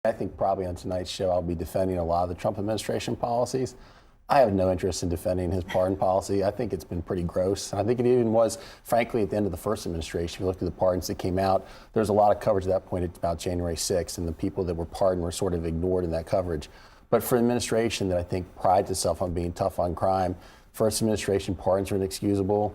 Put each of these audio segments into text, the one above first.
I think probably on tonight's show I'll be defending a lot of the Trump administration policies. I have no interest in defending his pardon policy. I think it's been pretty gross. I think it even was, frankly, at the end of the first administration. If you look at the pardons that came out, there was a lot of coverage at that point about January 6th, and the people that were pardoned were sort of ignored in that coverage. But for an administration that I think prides itself on being tough on crime, first administration pardons are inexcusable.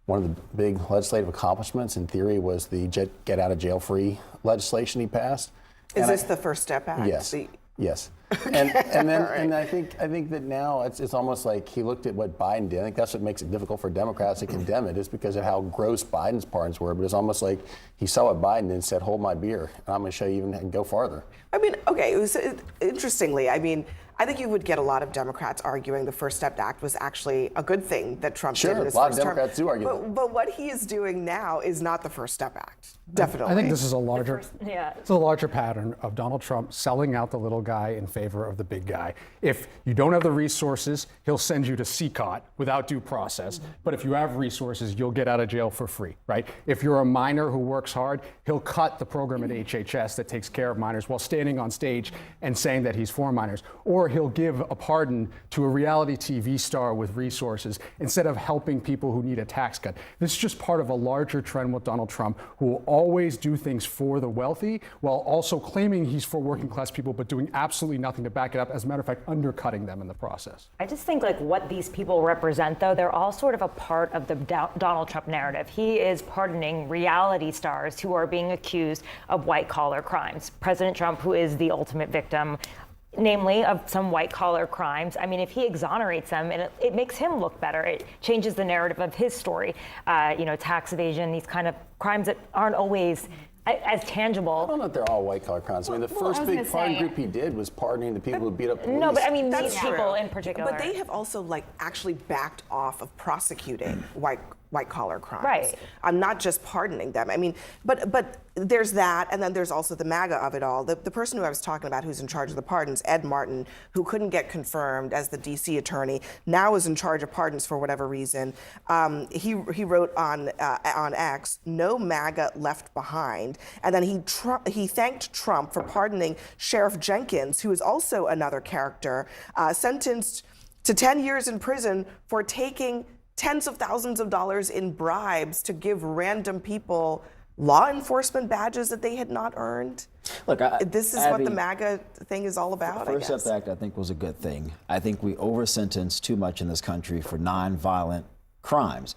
One of the big legislative accomplishments, in theory, was the get out of jail free legislation he passed. Is this the First Step Act? Yes. Yes. Okay. And then Right. and I think that now it's almost like he looked at what Biden did. I think that's what makes it difficult for Democrats to condemn it, is because of how gross Biden's pardons were. But it's almost like he saw what Biden did and said, "Hold my beer, and I'm going to show you even and go farther." I mean, okay, interestingly, I mean, I think you would get a lot of Democrats arguing the First Step Act was actually a good thing that Trump did in his a lot of first term. Democrats do argue that. But what he is doing now is not the First Step Act. Definitely. I think this is a larger pattern of Donald Trump selling out the little guy in favor of the big guy. If you don't have the resources, he'll send you to CCOT without due process. But if you have resources, you'll get out of jail for free, right? If you're a minor who works hard, he'll cut the program at HHS that takes care of minors while standing on stage and saying that he's for minors. Or he'll give a pardon to a reality TV star with resources instead of helping people who need a tax cut. This is just part of a larger trend with Donald Trump, who will always do things for the wealthy while also claiming he's for working class people, but doing absolutely nothing to back it up. As a matter of fact, undercutting them in the process. I just think like what these people represent, though, they're all sort of a part of the Donald Trump narrative. He is pardoning reality stars who are being accused of white collar crimes. President Trump, who is the ultimate victim, namely of some white collar crimes. I mean, if he exonerates them, it makes him look better. It changes the narrative of his story. Tax evasion, these kind of crimes that aren't always as tangible. I don't know if they're all white collar crimes. I mean, the first big pardon group he did was pardoning the people who beat up police. No, but I mean, That's these people true. in particular. But they have also actually backed off of prosecuting white collar crimes. Right. I'm not just pardoning them. I mean, but there's that, and then there's also the MAGA of it all. The person who I was talking about who's in charge of the pardons, Ed Martin, who couldn't get confirmed as the DC attorney, now is in charge of pardons for whatever reason. He wrote on X, "No MAGA left behind," and then he thanked Trump for pardoning Sheriff Jenkins, who is also another character, sentenced to 10 years in prison for taking tens of thousands of dollars in bribes to give random people law enforcement badges that they had not earned. Look, this is what the MAGA thing is all about, I guess. First Step Act, I think, was a good thing. I think we over-sentence too much in this country for non-violent crimes.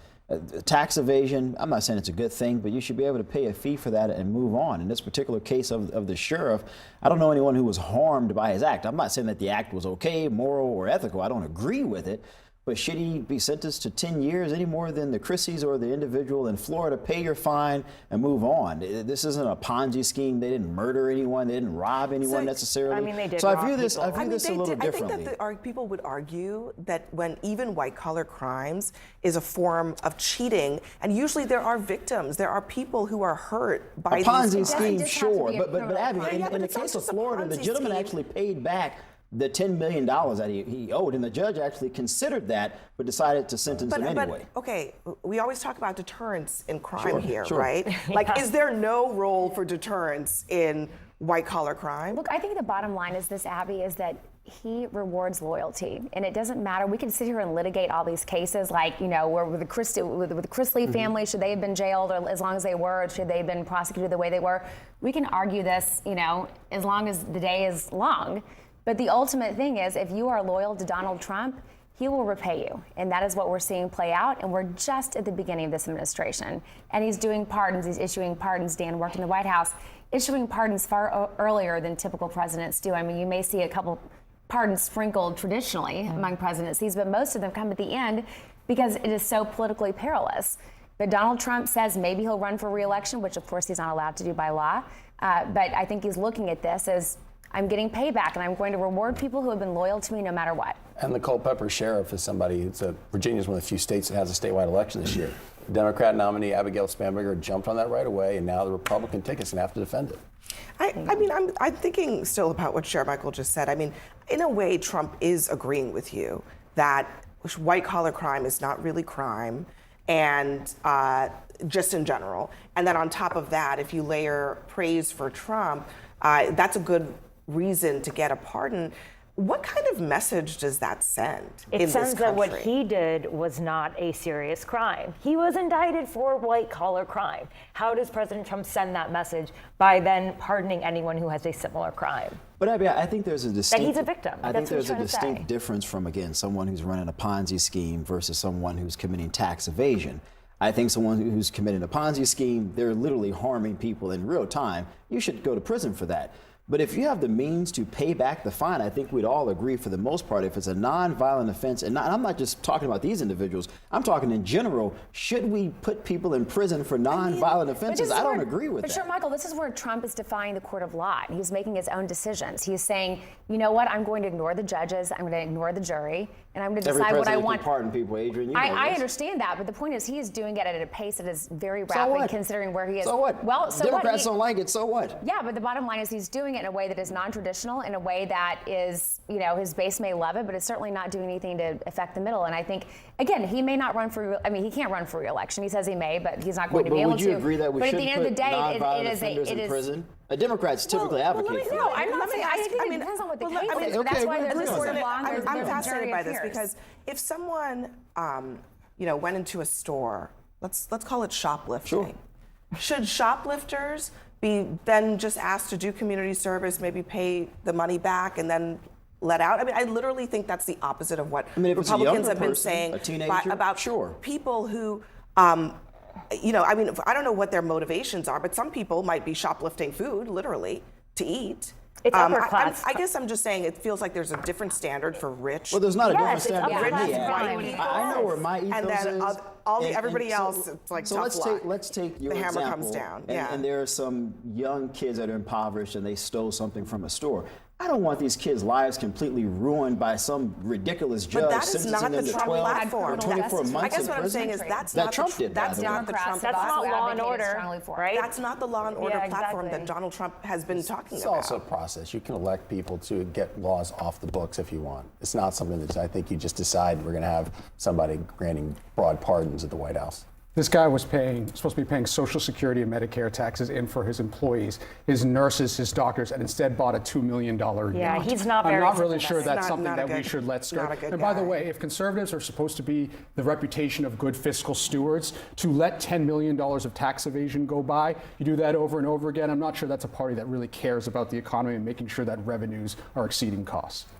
Tax evasion, I'm not saying it's a good thing, but you should be able to pay a fee for that and move on. In this particular case of the sheriff, I don't know anyone who was harmed by his act. I'm not saying that the act was okay, moral, or ethical. I don't agree with it. But should he be sentenced to 10 years any more than the Chrissies or the individual in Florida? Pay your fine and move on. This isn't a Ponzi scheme. They didn't murder anyone. They didn't rob anyone necessarily. I mean, they did. So rob I view this people. a little differently. I think that people would argue that when even white collar crimes is a form of cheating, and usually there are victims, there are people who are hurt by a Ponzi these scheme, just have to sure. be a But Abby, in the it's not case of just a Florida, the Ponzi gentleman scheme. actually paid back the $10 million that he owed, and the judge actually considered that, but decided to sentence him anyway. But okay, we always talk about deterrence in crime here, sure. right? Like, is there no role for deterrence in white collar crime? Look, I think the bottom line is this, Abby, is that he rewards loyalty, and it doesn't matter. We can sit here and litigate all these cases, like, where with the Chrisley family, should they have been jailed, or as long as they were, or should they have been prosecuted the way they were? We can argue this, as long as the day is long. But the ultimate thing is, if you are loyal to Donald Trump, he will repay you. And that is what we're seeing play out. And we're just at the beginning of this administration. And he's doing pardons. He's issuing pardons. Dan worked in the White House, issuing pardons far earlier than typical presidents do. I mean, you may see a couple pardons sprinkled traditionally among presidencies, but most of them come at the end because it is so politically perilous. But Donald Trump says maybe he'll run for re-election, which of course he's not allowed to do by law. But I think he's looking at this as, I'm getting payback, and I'm going to reward people who have been loyal to me no matter what. And the Culpeper sheriff is somebody, Virginia is one of the few states that has a statewide election this year. Democrat nominee Abigail Spanberger jumped on that right away, and now the Republican ticket's going to have to defend it. I mean, I'm thinking still about what Chair Michael just said. I mean, in a way, Trump is agreeing with you that white collar crime is not really crime, and just in general. And then on top of that, if you layer praise for Trump, that's a good reason to get a pardon. What kind of message does that send in It this sends that what country? he did was not a serious crime. He was indicted for white-collar crime. How does President Trump send that message by then pardoning anyone who has a similar crime? But I think there's a distinct. he's a victim. I That's think what he's there's a trying to distinct say. difference from, again, someone who's running a Ponzi scheme versus someone who's committing tax evasion. I think someone who's committing a Ponzi scheme, they're literally harming people in real time. You should go to prison for that. But if you have the means to pay back the fine, I think we'd all agree for the most part, if it's a non-violent offense, and I'm not just talking about these individuals, I'm talking in general, should we put people in prison for non-violent offenses? I don't agree with that. But sure, Michael, this is where Trump is defying the court of law. He's making his own decisions. He's saying, you know what, I'm going to ignore the judges, I'm going to ignore the jury, and I'm going to Every decide what I president want. can pardon people, Adrian. You know I this. understand that, but the point is he is doing it at a pace that is very So rapid what? considering where he is. So what? Well, so Democrats what? don't like it, so what? Yeah, but the bottom line is he's doing it in a way that is non-traditional, in a way that is, you know, his base may love it, but it's certainly not doing anything to affect the middle. And I think, again, he may not run for, I mean, he can't run for re-election. He says he may, but he's not going to be able to. But would you agree that we but should at the end of the put day, non-violent it is offenders in prison? Democrats typically advocate for No, that. I'm not Let me saying. ask- I think I it mean, depends on what the well, case I mean, is. But that's okay, why we there's agree this on sort of that. long. I'm fascinated by this because if someone, you know, went into a store, let's call it shoplifting. Sure. Should shoplifters be then just asked to do community service, maybe pay the money back, and then let out? I mean, I literally think that's the opposite of what I mean, if it's a Republicans younger have been person, saying a teenager, about sure. people who. You know, I mean, I don't know what their motivations are, but some people might be shoplifting food, literally, to eat. It's upper class. I guess I'm just saying it feels like there's a different standard for rich. Well, there's not a Yes, different it's standard upper for me. class crime. I know where my ethos And then is. everybody else, it's like so tough let's luck. let's take your The hammer example, comes down, And, yeah. and there are some young kids that are impoverished and they stole something from a store. I don't want these kids' lives completely ruined by some ridiculous judge But that is sentencing not them the to Trump 12 platform. or 24 months I guess in what I'm prison. saying is that's That not Trump the, did that, that's by the way. not the Trump. That's not also law and advocated order, strongly for. right? That's not the law and order Yeah, platform exactly. that Donald Trump has been talking It's about. also a process. You can elect people to get laws off the books if you want. It's not something that I think you just decide we're going to have somebody granting broad pardons at the White House. This guy was supposed to be paying Social Security and Medicare taxes in for his employees, his nurses, his doctors, and instead bought a $2 million yacht. Yeah, he's not I'm very not really sure sympathetic. that's Not- something not a that we good- should let not skirt. a good And by the guy. way, if conservatives are supposed to be the reputation of good fiscal stewards, to let $10 million of tax evasion go by, you do that over and over again, I'm not sure that's a party that really cares about the economy and making sure that revenues are exceeding costs.